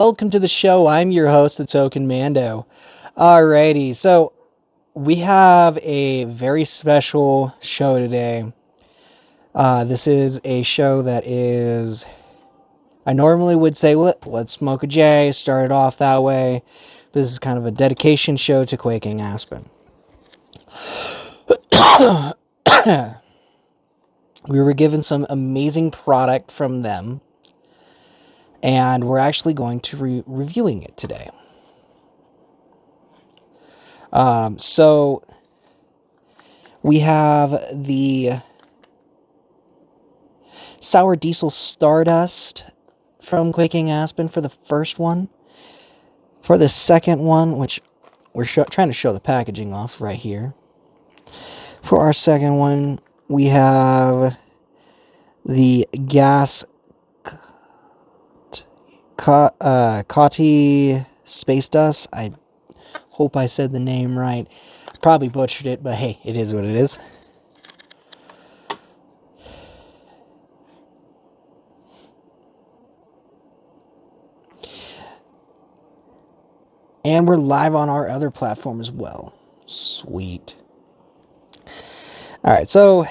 Welcome to the show. I'm your host, the Token Mando. Alrighty, so we have a very special show today. This is a show that is, I normally would say, let's smoke a J, start it off that way. This is kind of a dedication show to Quaking Aspen. We were given some amazing product from them, and we're actually going to be reviewing it today. So we have the Sour Diesel Stardust from Quaking Aspen for the first one. For the second one, which we're trying to show the packaging off right here. For our second one, we have the Gas Coty Space Dust. I hope I said the name right. Probably butchered it, but hey, it is what it is. And we're live on our other platform as well. Sweet. Alright, so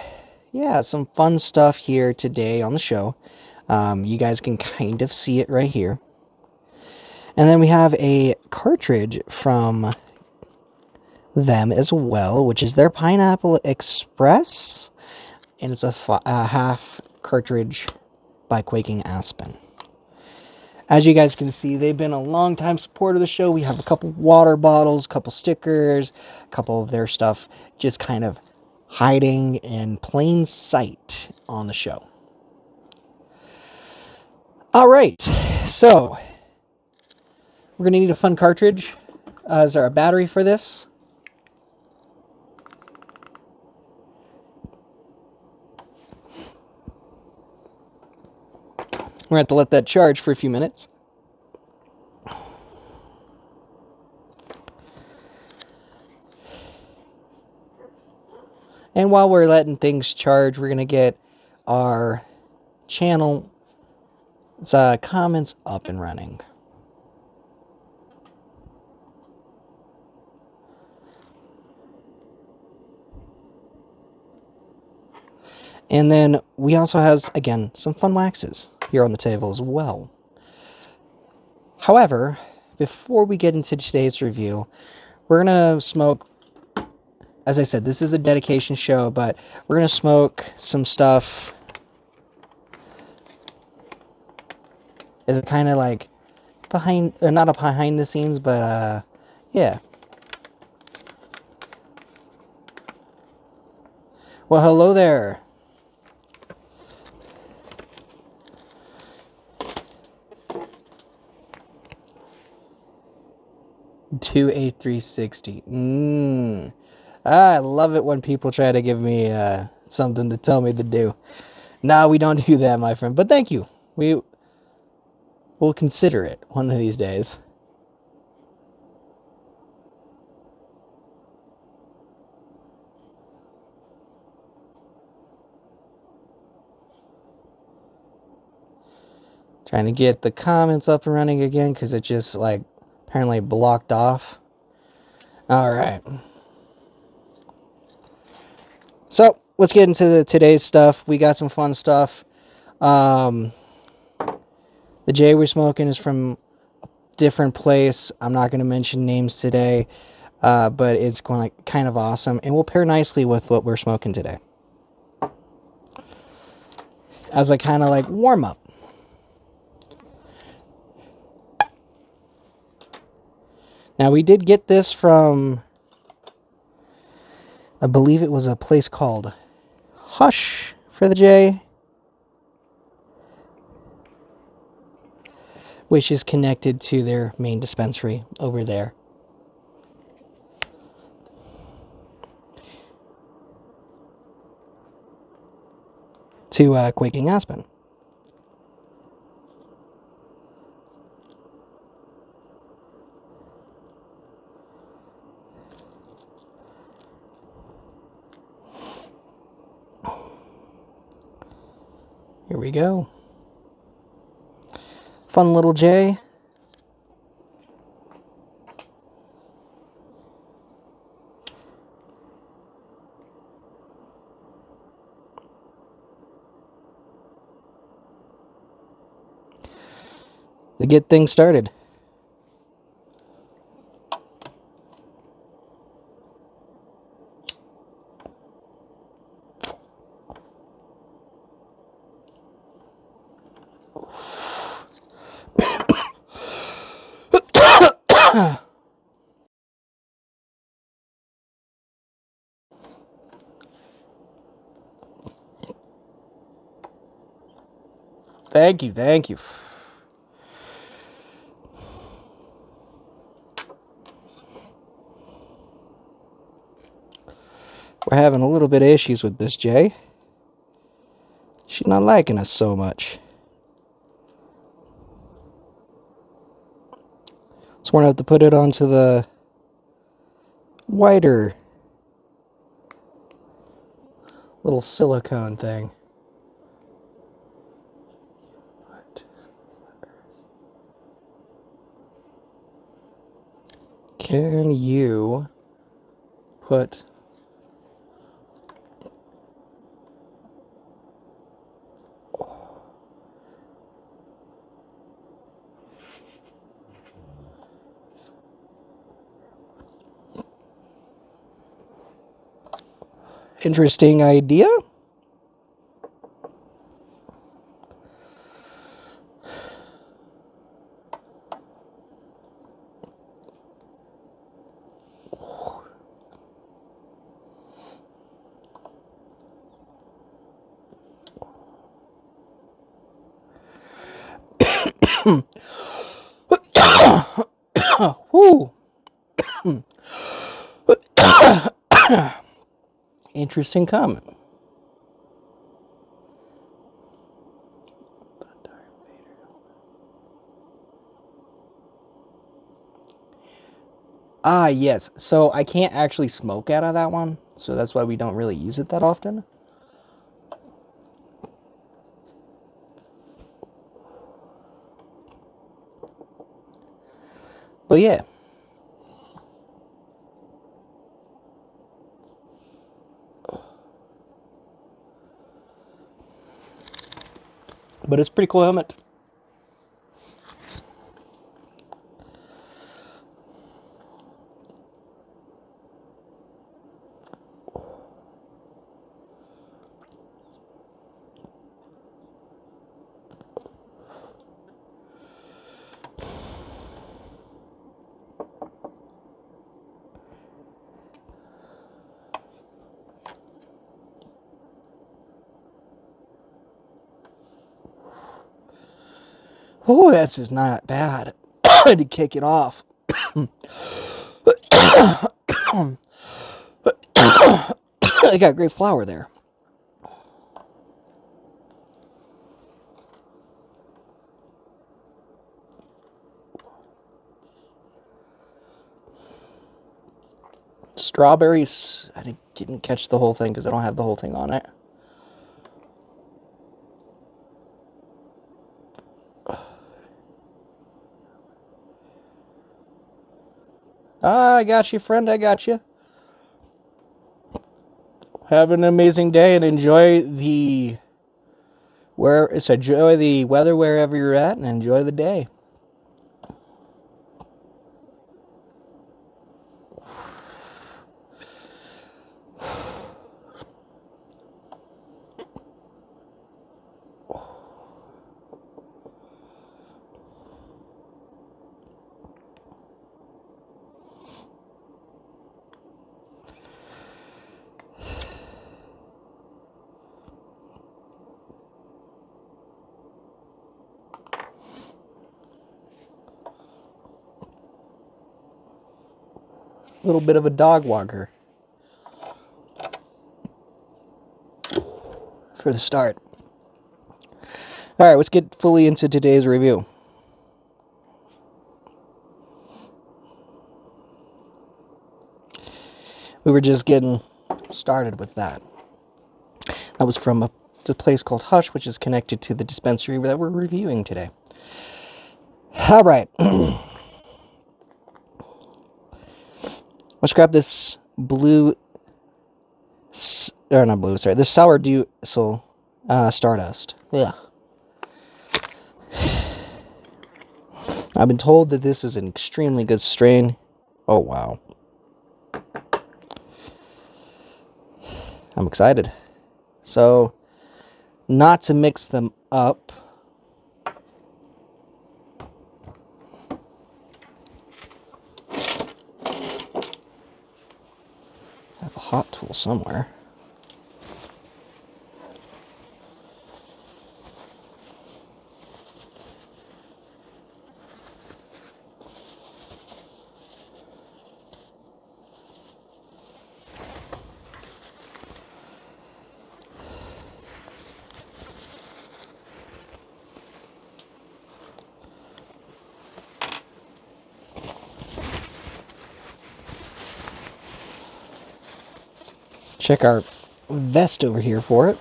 yeah, some fun stuff here today on the show. You guys can kind of see it right here. And then we have a cartridge from them as well, which is their Pineapple Express. And it's a half cartridge by Quaking Aspen. As you guys can see, they've been a long-time supporter of the show. We have a couple water bottles, a couple stickers, a couple of their stuff just kind of hiding in plain sight on the show. Alright, so we're going to need a fun cartridge. Is there a battery for this? We're going to have to let that charge for a few minutes. And while we're letting things charge, we're going to get our channel comments up and running. And then we also have, again, some fun waxes here on the table as well. However, before we get into today's review, we're going to smoke, as I said, this is a dedication show, but we're going to smoke some stuff. Is it kind of like behind, not a behind the scenes, but yeah. Well, hello there. To a 360. I love it when people try to give me something to tell me to do. No, we don't do that, my friend. But thank you. We'll consider it one of these days. Trying to get the comments up and running again because it just like apparently blocked off. Alright. So, let's get into today's stuff. We got some fun stuff. The J we're smoking is from a different place. I'm not going to mention names today, but it's going to kind of awesome and will pair nicely with what we're smoking today. As a kind of like warm up. Now we did get this from, I believe it was a place called Hush for the J, which is connected to their main dispensary over there. To Quaking Aspen. Here we go. Fun little J. to get things started. Thank you, thank you. We're having a little bit of issues with this Jay. She's not liking us so much. So we're going to have to put it onto the wider little silicone thing. Can you put interesting idea? Whew. Interesting comment. Ah, yes. So I can't actually smoke out of that one, so that's why we don't really use it that often. But yeah. But it's a pretty cool helmet. Oh, that's just not bad. To kick it off. I got great flour there. Strawberries. I didn't catch the whole thing because I don't have the whole thing on it. Ah, I got you, friend. I got you. Have an amazing day and enjoy the enjoy the weather wherever you're at and enjoy the day. A little bit of a dog walker for the start. All right, let's get fully into today's review. We were just getting started with that. That was from a place called Hush, which is connected to the dispensary that we're reviewing today. All right. Let's grab this this sour Stardust. Yeah. I've been told that this is an extremely good strain. Oh, wow. I'm excited. So, not to mix them up, I have a hot tool somewhere. Check our vest over here for it.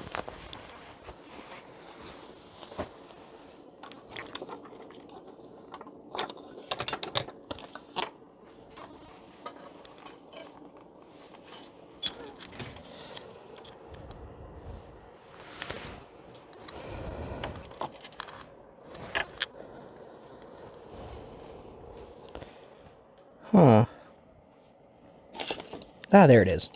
Huh. Ah, there it is.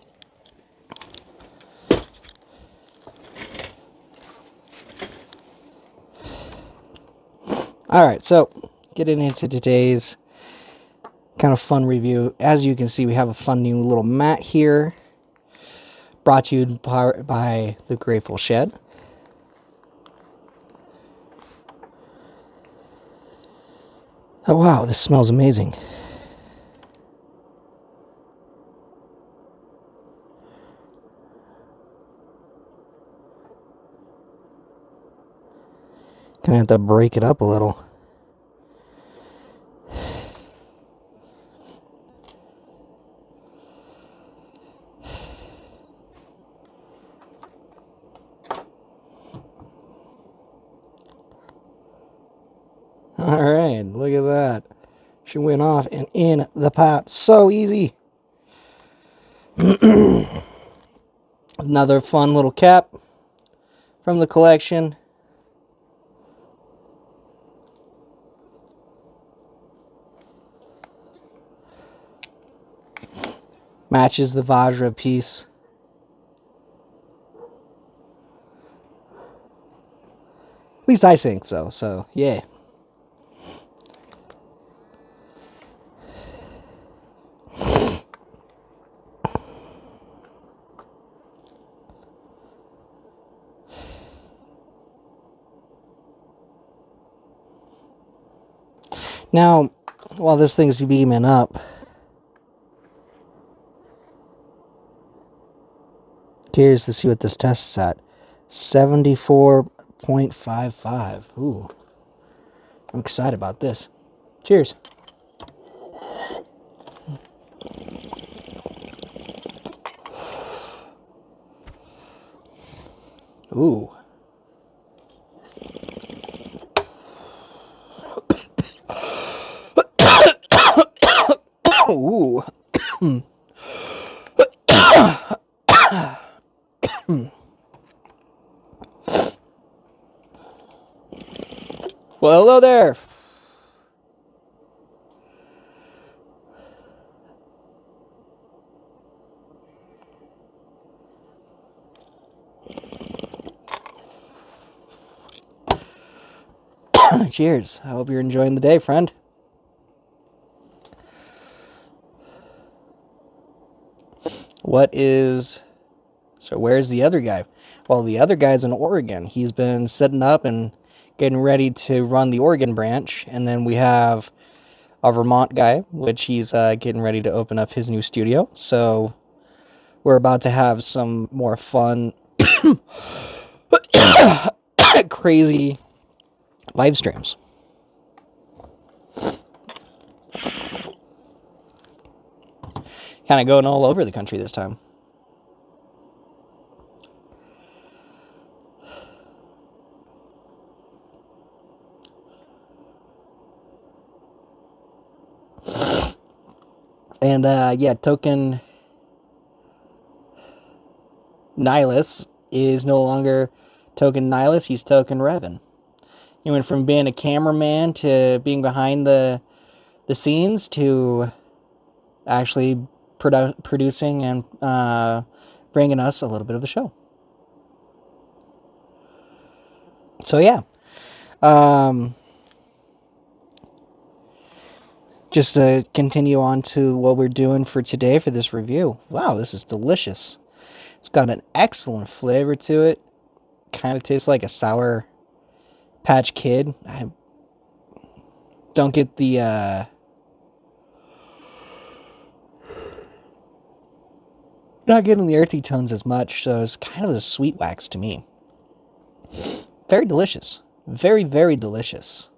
Alright, so getting into today's kind of fun review. As you can see, we have a fun new little mat here, brought to you by the Grateful Shed. Oh wow, this smells amazing. Gonna have to break it up a little. Alright, look at that. She went off and in the pot. So easy. Another fun little cap from the collection. Matches the Vajra piece. At least I think so, yeah. Now, while this thing's beaming up, curious to see what this tests at. 74.55. Ooh. I'm excited about this. Cheers. Ooh. Ooh. Well, hello there. Cheers. I hope you're enjoying the day, friend. So where's the other guy? Well, the other guy's in Oregon. He's been setting up and getting ready to run the Oregon branch. And then we have a Vermont guy, which he's getting ready to open up his new studio. So we're about to have some more fun, crazy live streams. Kind of going all over the country this time. And yeah, Token Nihilus is no longer Token Nihilus, he's Token Revan. You went from being a cameraman to being behind the scenes to actually producing and bringing us a little bit of the show. So yeah, just to continue on to what we're doing for today for this review. Wow, this is delicious. It's got an excellent flavor to it. Kind of tastes like a Sour Patch Kid. I don't get the not getting the earthy tones as much, so it's kind of a sweet wax to me. Very delicious. Very, very delicious.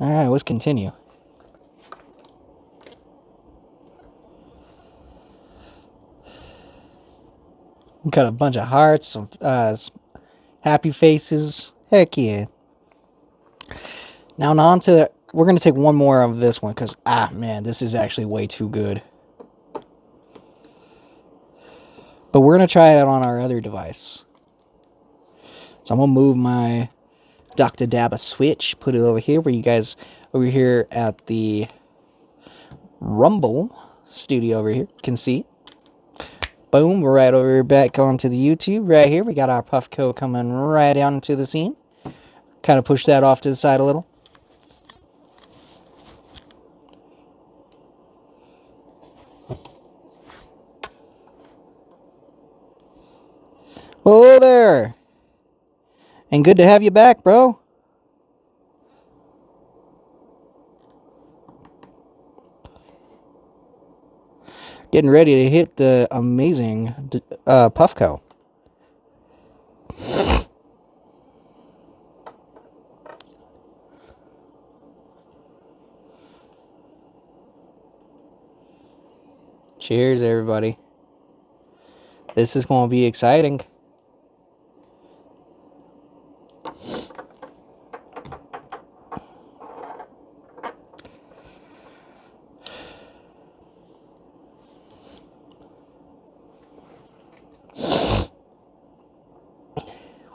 Alright, let's continue. Got a bunch of hearts, some happy faces. Heck yeah. Now on to, we're going to take one more of this one because, man, this is actually way too good. But we're going to try it on our other device. So I'm going to move my Dr. Dabba switch, put it over here where you guys, over here at the Rumble studio over here, can see. Boom, we're right over back onto the YouTube right here. We got our Puffco coming right down into the scene. Kind of push that off to the side a little. Hello there. And good to have you back, bro. Getting ready to hit the amazing Puffco. Cheers, everybody. This is going to be exciting.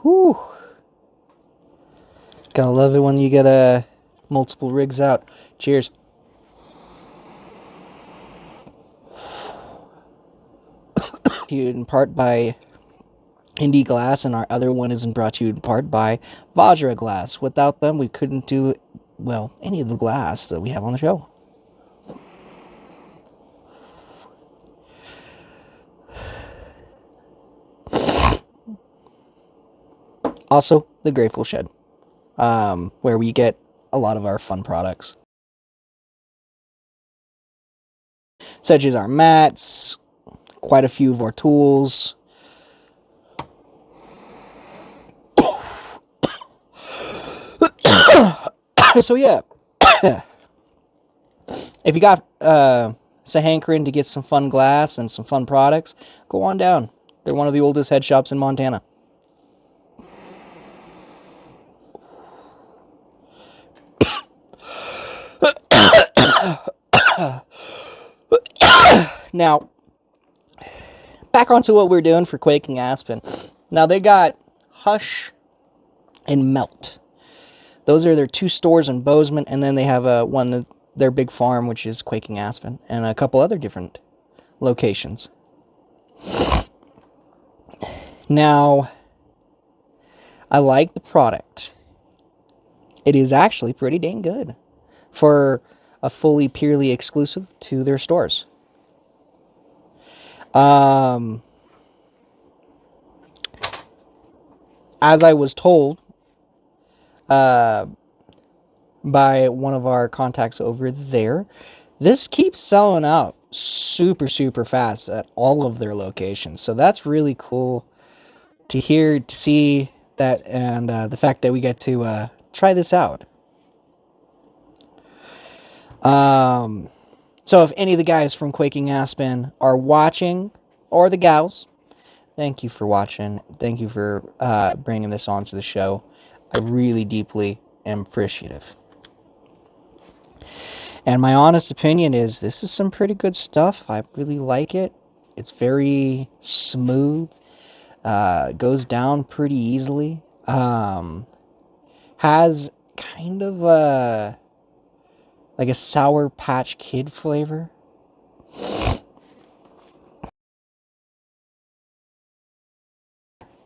Whew. Gotta love it when you get multiple rigs out. Cheers. In part by Indie Glass, and our other one isn't brought to you in part by Vajra Glass. Without them, we couldn't do, well, any of the glass that we have on the show. Also, the Grateful Shed, where we get a lot of our fun products, such as our mats, quite a few of our tools. So yeah, if you got a hankering to get some fun glass and some fun products, go on down. They're one of the oldest head shops in Montana. Now, back onto what we're doing for Quaking Aspen. Now, they got Hush and Melt. Those are their two stores in Bozeman, and then they have their big farm, which is Quaking Aspen, and a couple other different locations. Now, I like the product. It is actually pretty dang good for a fully purely exclusive to their stores. As I was told by one of our contacts over there, this keeps selling out super, super fast at all of their locations. So that's really cool to hear, to see that, and the fact that we get to try this out. So if any of the guys from Quaking Aspen are watching, or the gals, thank you for watching. Thank you for bringing this on to the show. I really deeply am appreciative. And my honest opinion is this is some pretty good stuff. I really like it. It's very smooth. Goes down pretty easily. Has kind of a like a Sour Patch Kid flavor.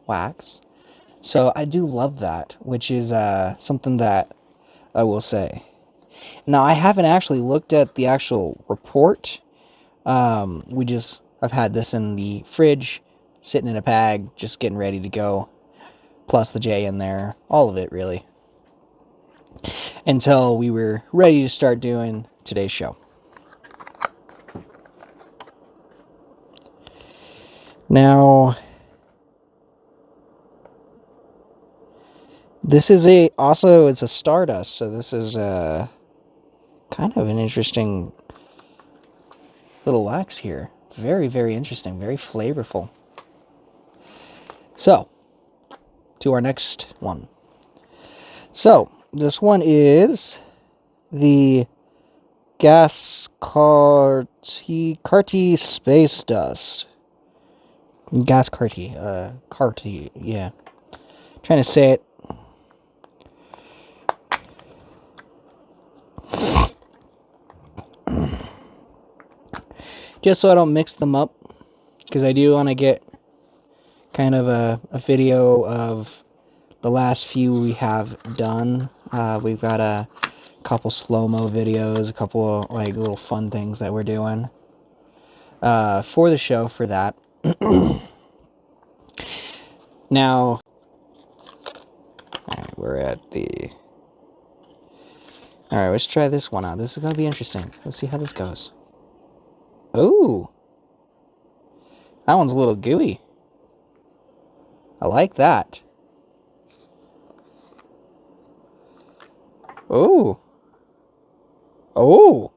Wax. So I do love that, which is something that I will say. Now I haven't actually looked at the actual report. I've had this in the fridge, sitting in a bag, just getting ready to go. Plus the J in there, all of it really. Until we were ready to start doing today's show. Now, this is it's a Stardust, so this is kind of an interesting little wax here. Very, very interesting, very flavorful. So, to our next one. So, this one is the Carty Space Dust. Carty, yeah. Trying to say it. Just so I don't mix them up, because I do want to get kind of a video of the last few we have done. We've got a couple slow-mo videos, a couple like little fun things that we're doing for the show for that. Now, alright, we're at the... Alright, let's try this one out. This is going to be interesting. Let's see how this goes. Ooh! That one's a little gooey. I like that. Ooh! Oh!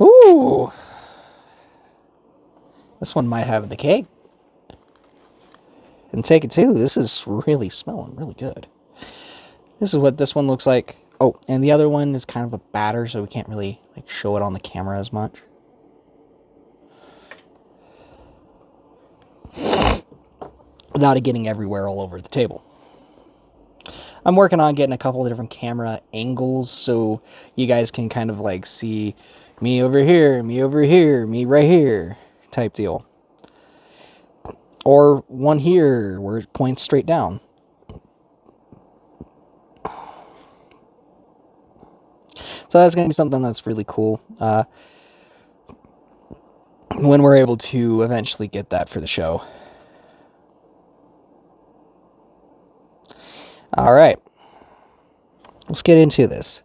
Ooh! This one might have the cake. And take it too. This is really smelling really good. This is what this one looks like. Oh, and the other one is kind of a batter, so we can't really like show it on the camera as much. Without it getting everywhere all over the table. I'm working on getting a couple of different camera angles so you guys can kind of like see me over here, me right here type deal. Or one here where it points straight down. So that's going to be something that's really cool when we're able to eventually get that for the show. Alright, let's get into this.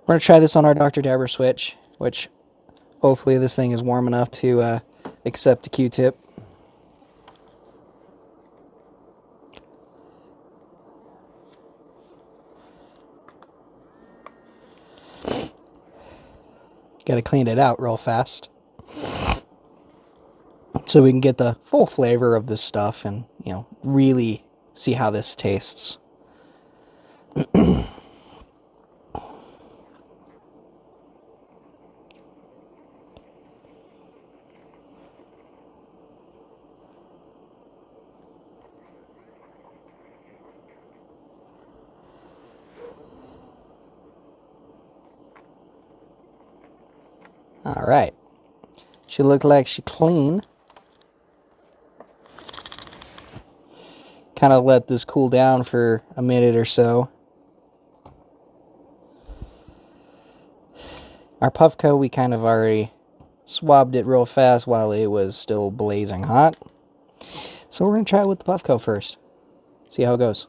We're going to try this on our Dr. Dabber switch, which hopefully this thing is warm enough to accept a Q-tip. Got to clean it out real fast so we can get the full flavor of this stuff and, you know, really see how this tastes. Alright. She looked like she clean. Kind of let this cool down for a minute or so. Our Puffco, we kind of already swabbed it real fast while it was still blazing hot. So we're going to try it with the Puffco first. See how it goes.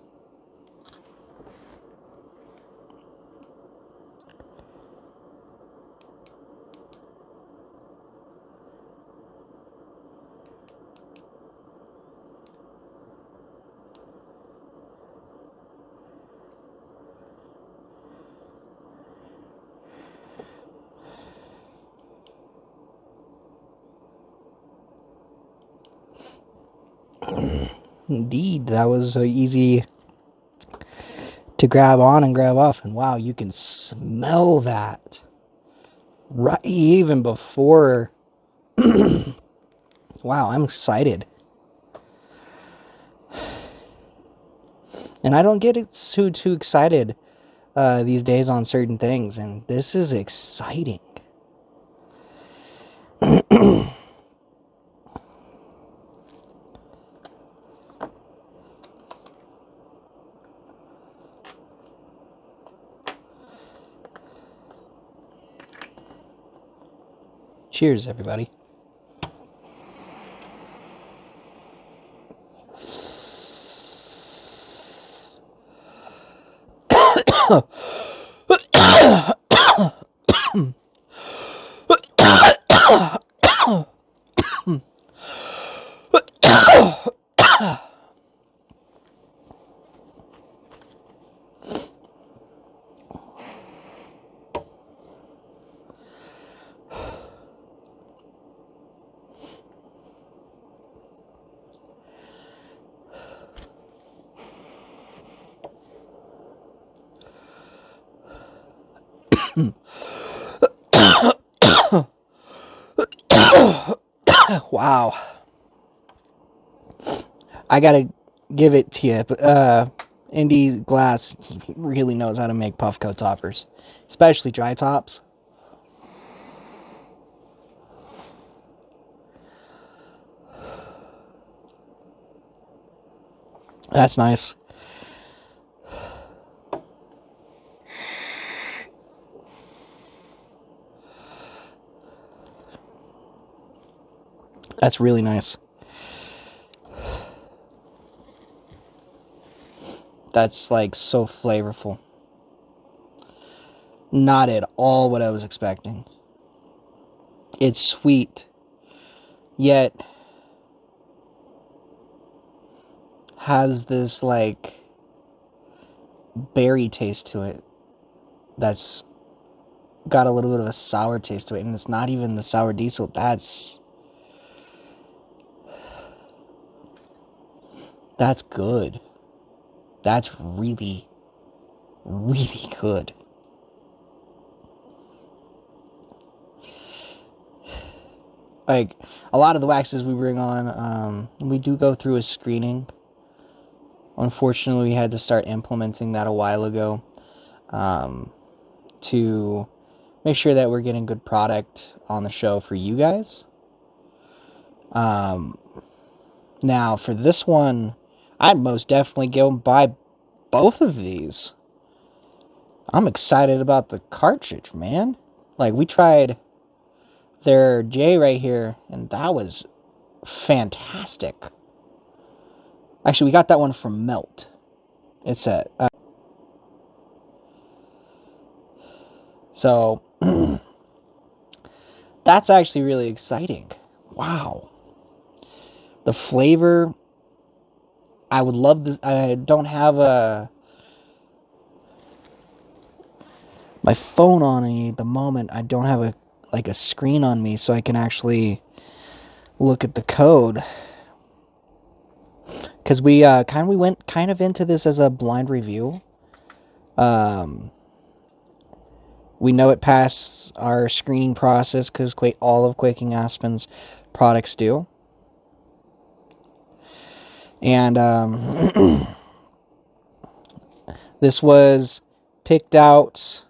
Indeed, that was an easy to grab on and grab off. And wow, you can smell that right even before. Wow, I'm excited. And I don't get too excited these days on certain things, and this is exciting. Cheers, everybody. Wow. I gotta give it to you. Indy Glass really knows how to make Puffco toppers, especially dry tops. That's nice. That's really nice. That's like so flavorful. Not at all what I was expecting. It's sweet, yet has this like berry taste to it that's got a little bit of a sour taste to it, and it's not even the sour diesel. That's good. That's really, really good. Like, a lot of the waxes we bring on, we do go through a screening. Unfortunately, we had to start implementing that a while ago, to make sure that we're getting good product on the show for you guys. Now, for this one, I'd most definitely go and buy both of these. I'm excited about the cartridge, man. Like, we tried their J right here, and that was fantastic. Actually, we got that one from Melt. It's a... so, that's actually really exciting. Wow. The flavor, I would love to... I don't have my phone on me at the moment. I don't have a screen on me so I can actually look at the code. Because we went kind of into this as a blind review. We know it passed our screening process because all of Quaking Aspen's products do. And this was picked out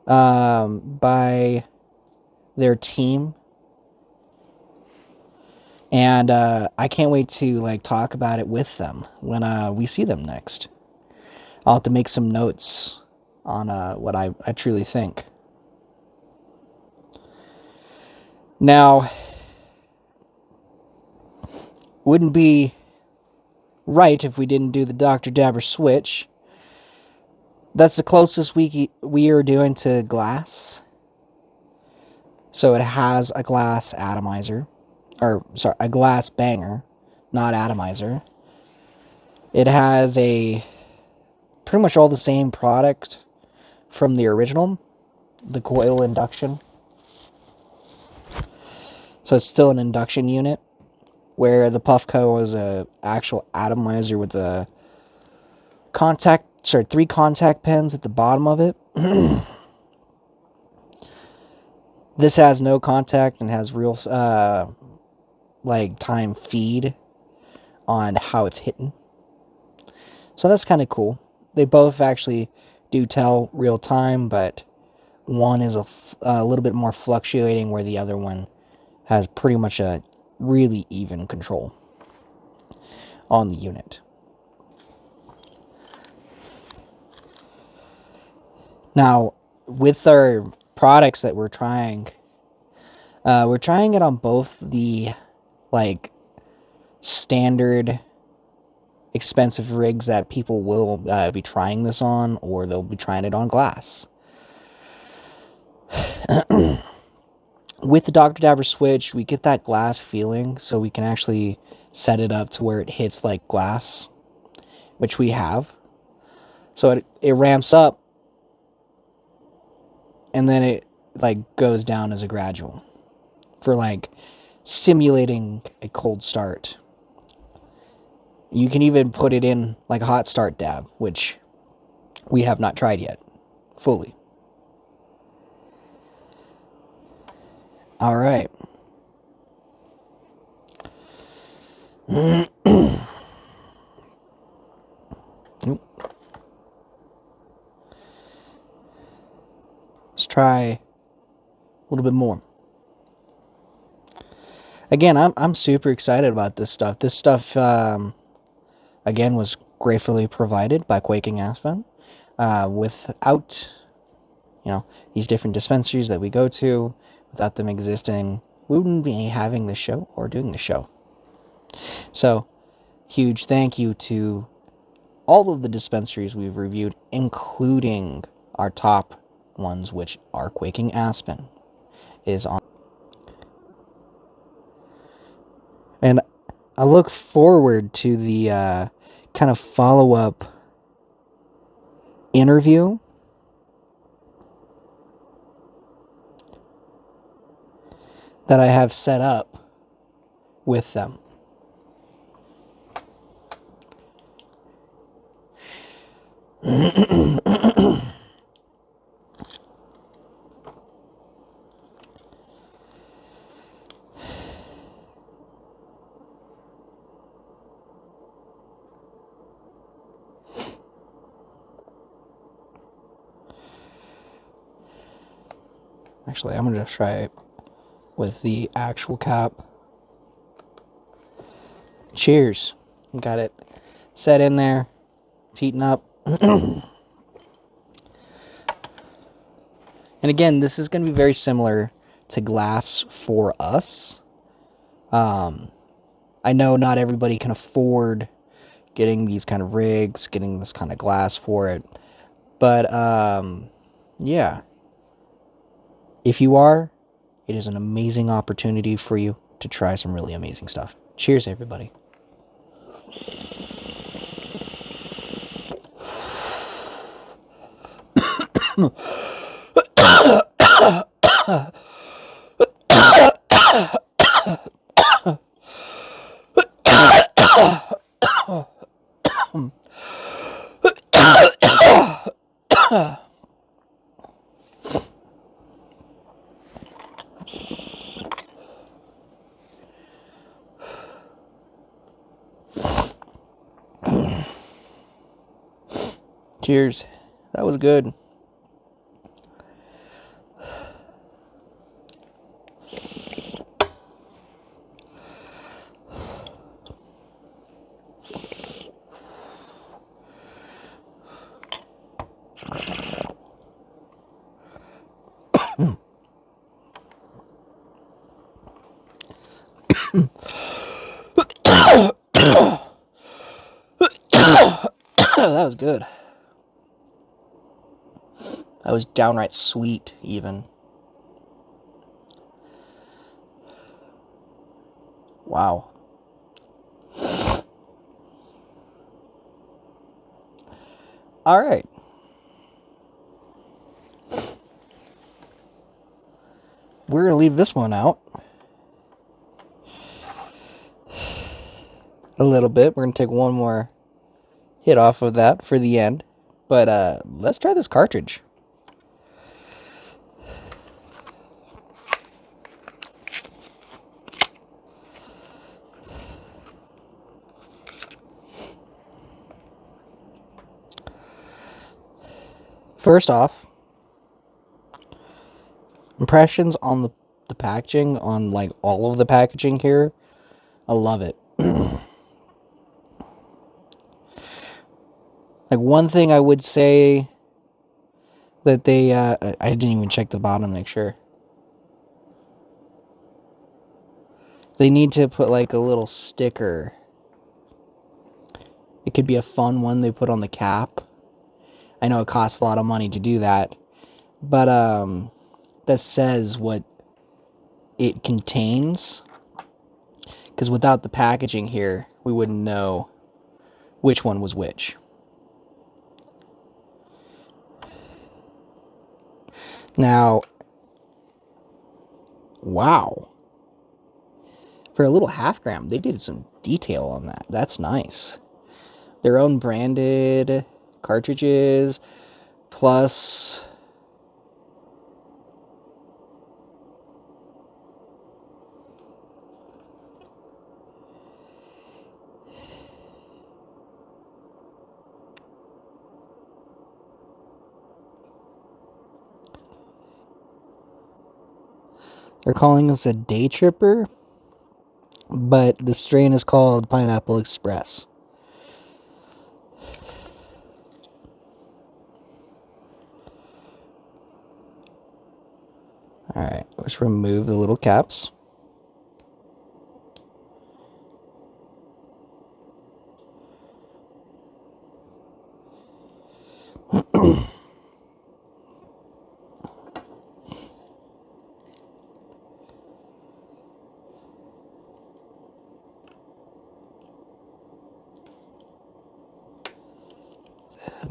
by their team. And I can't wait to talk about it with them when we see them next. I'll have to make some notes on what I truly think. Now, wouldn't be right if we didn't do the Dr. Dabber switch. That's the closest we are doing to glass. So it has a glass atomizer. Or, sorry, a glass banger, not atomizer. It has pretty much all the same product from the original, the coil induction. So it's still an induction unit, where the Puffco was a actual atomizer with a contact sorry, 3 contact pens at the bottom of it. This has no contact and has real like time feed on how it's hitting. So that's kind of cool. They both actually do tell real time, but one is a little bit more fluctuating, where the other one has pretty much a really even control on the unit. Now, with our products that we're trying it on both the like standard expensive rigs that people will be trying this on, or they'll be trying it on glass. With the Dr. Dabber switch, we get that glass feeling, so we can actually set it up to where it hits like glass, which we have. So it ramps up, and then it like goes down as a gradual for like simulating a cold start. You can even put it in like a hot start dab, which we have not tried yet fully. All right. Let's try a little bit more. Again, I'm super excited about this stuff. This stuff, again, was gratefully provided by Quaking Aspen. Without, these different dispensaries that we go to, without them existing, we wouldn't be having this show or doing the show. So, huge thank you to all of the dispensaries we've reviewed, including our top ones, which are Quaking Aspen is on. And I look forward to the kind of follow-up interview that I have set up with them. Actually, I'm going to try it with the actual cap. Cheers. Got it set in there. It's heating up. And again, this is going to be very similar to glass for us. I know not everybody can afford getting these kind of rigs, getting this kind of glass for it. But, yeah. If you are, it is an amazing opportunity for you to try some really amazing stuff. Cheers, everybody. Cheers. That was good. That was good. That was downright sweet, even. Wow. All right. We're going to leave this one out a little bit. We're going to take one more hit off of that for the end. But let's try this cartridge. First off, impressions on the packaging, on like all of the packaging here. I love it. Like, one thing I would say that they, I didn't even check the bottom to make sure. They need to put like a little sticker. It could be a fun one they put on the cap. I know it costs a lot of money to do that, but that says what it contains. Because without the packaging here, we wouldn't know which one was which. Now, wow. For a little half gram, they did some detail on that. That's nice. Their own branded cartridges, plus they're calling this a day tripper, but the strain is called Pineapple Express. Alright, let's remove the little caps.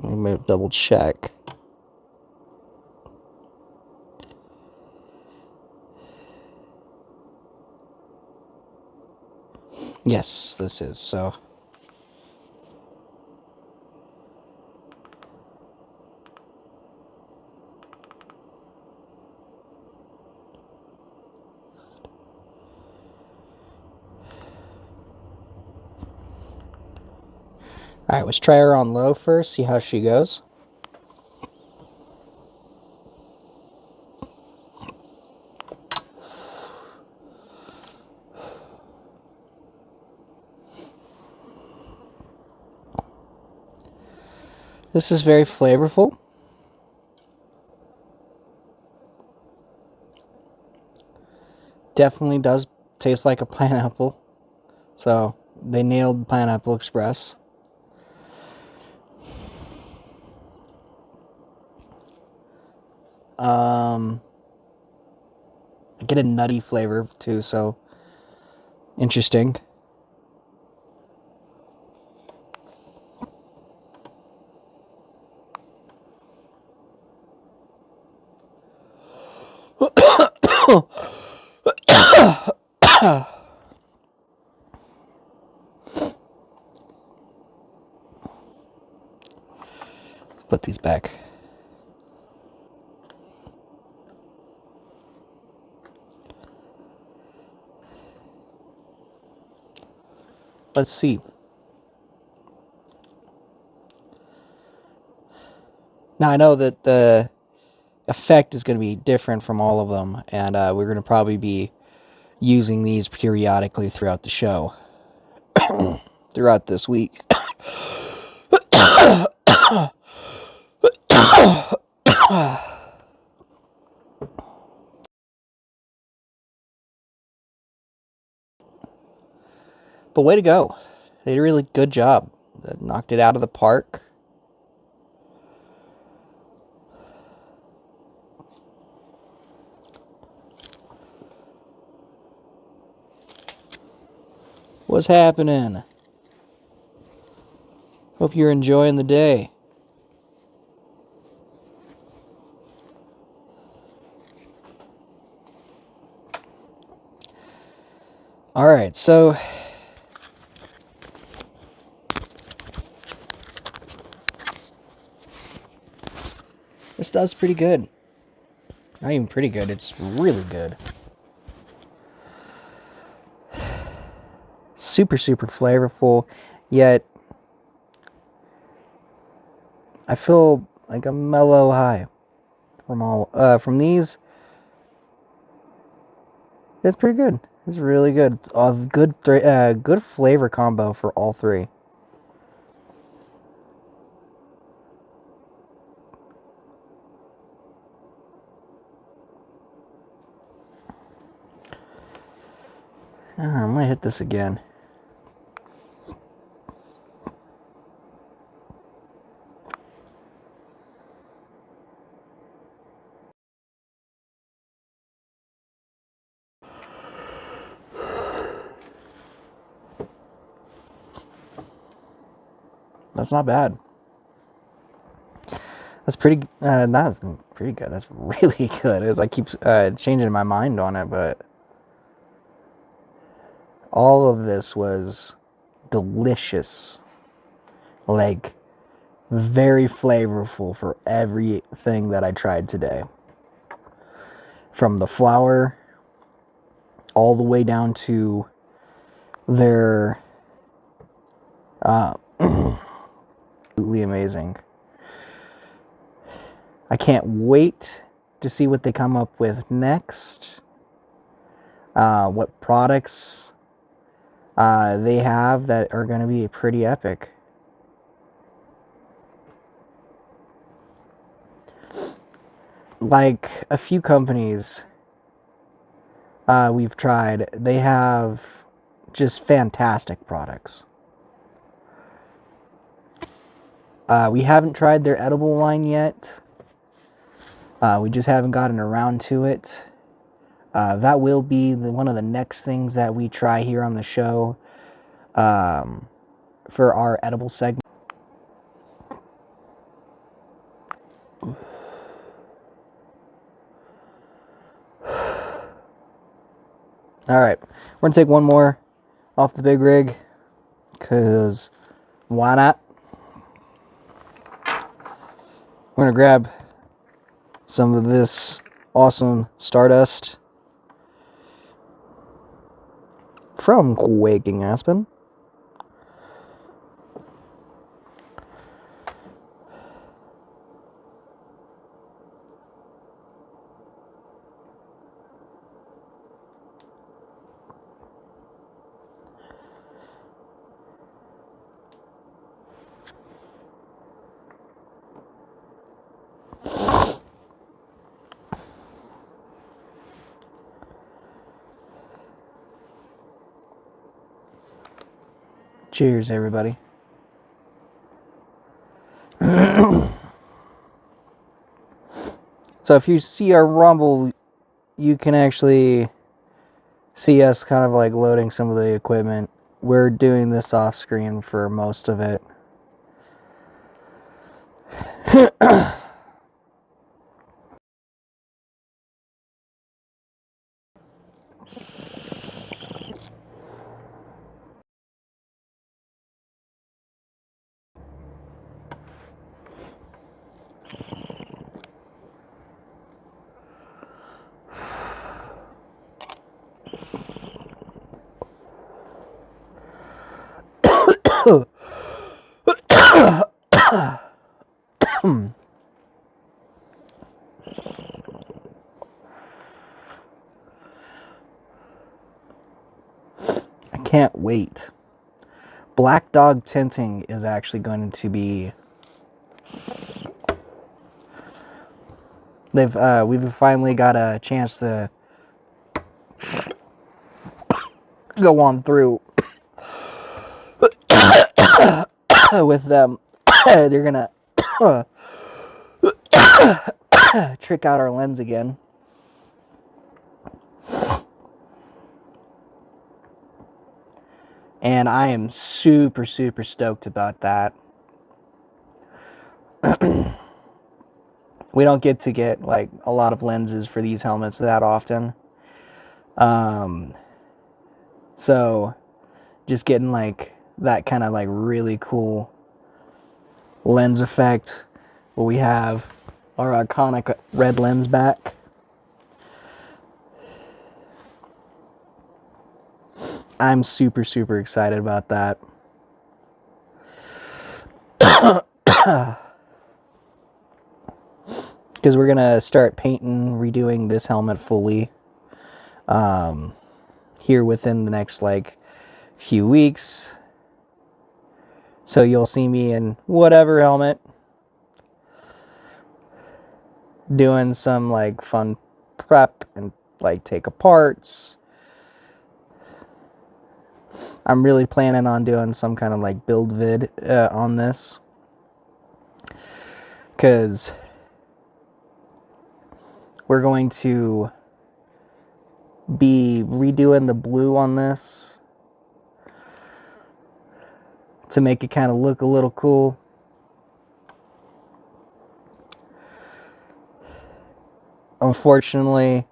Let me double check. Yes, this is so. Alright, let's try her on low first, see how she goes. This is very flavorful. Definitely does taste like a pineapple. So, they nailed Pineapple Express. I get a nutty flavor too, so interesting. Put these back. Let's see. Now, I know that the effect is going to be different from all of them, and we're going to probably be using these periodically throughout the show, throughout this week. But way to go. They did a really good job. They knocked it out of the park. What's happening? Hope you're enjoying the day. Alright, so This stuff's pretty good. Not even pretty good, it's really good. Super, super flavorful, yet I feel like a mellow high from these. It's pretty good. It's really good. It's a good flavor combo for all three. I'm gonna hit this again. That's not bad. That's pretty. That's pretty good. That's really good. As I keep changing my mind on it, but all of this was delicious. Like very flavorful for everything that I tried today. From the flour all the way down to their absolutely amazing. I can't wait to see what they come up with next. What products they have that are going to be pretty epic. Like a few companies we've tried, they have just fantastic products. We haven't tried their edible line yet. We just haven't gotten around to it. That will be one of the next things that we try here on the show for our edible segment. Alright, we're going to take one more off the big rig, because why not? We're going to grab some of this awesome Stardust from Quaking Aspen. Cheers, everybody. So if you see our Rumble, you can actually see us kind of like loading some of the equipment. We're doing this off screen for most of it. I can't wait. Black Dog Tinting is actually going to be... we've finally got a chance to go on through with them. They're gonna trick out our lens again. And I am super, super stoked about that. We don't get like a lot of lenses for these helmets that often. So just getting like that kind of like really cool lens effect, what we have our iconic red lens back. I'm super, super excited about that. Because we're going to start painting, redoing this helmet fully here within the next, like, few weeks. So you'll see me in whatever helmet doing some, like, fun prep and, like, take aparts. I'm really planning on doing some kind of, like, build vid on this. Because we're going to be redoing the blue on this to make it kind of look a little cool. Unfortunately,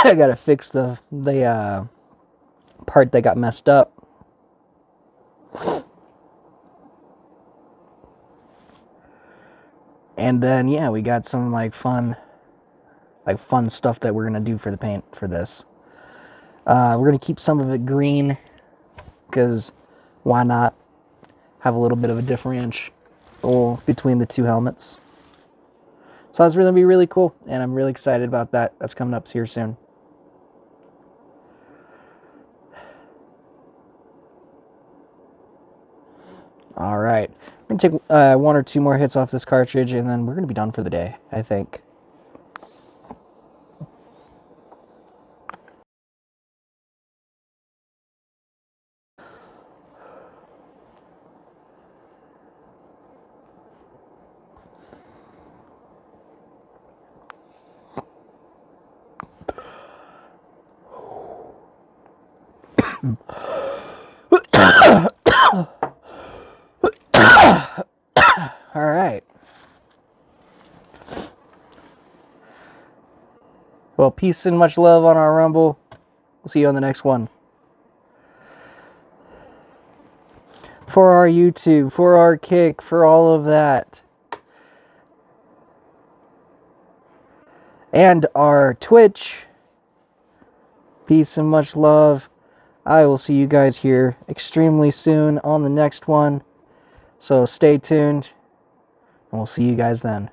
I gotta fix the part that got messed up. And then, yeah, we got some, like, fun stuff that we're gonna do for the paint for this. We're gonna keep some of it green, because why not have a little bit of a differential between the two helmets. So that's gonna be really cool, and I'm really excited about that. That's coming up here soon. All right, we're gonna take one or two more hits off this cartridge, and then we're gonna be done for the day, I think. All right. Well, peace and much love on our Rumble. We'll see you on the next one. For our YouTube, for our Kick, for all of that. And our Twitch. Peace and much love. I will see you guys here extremely soon on the next one. So stay tuned, and we'll see you guys then.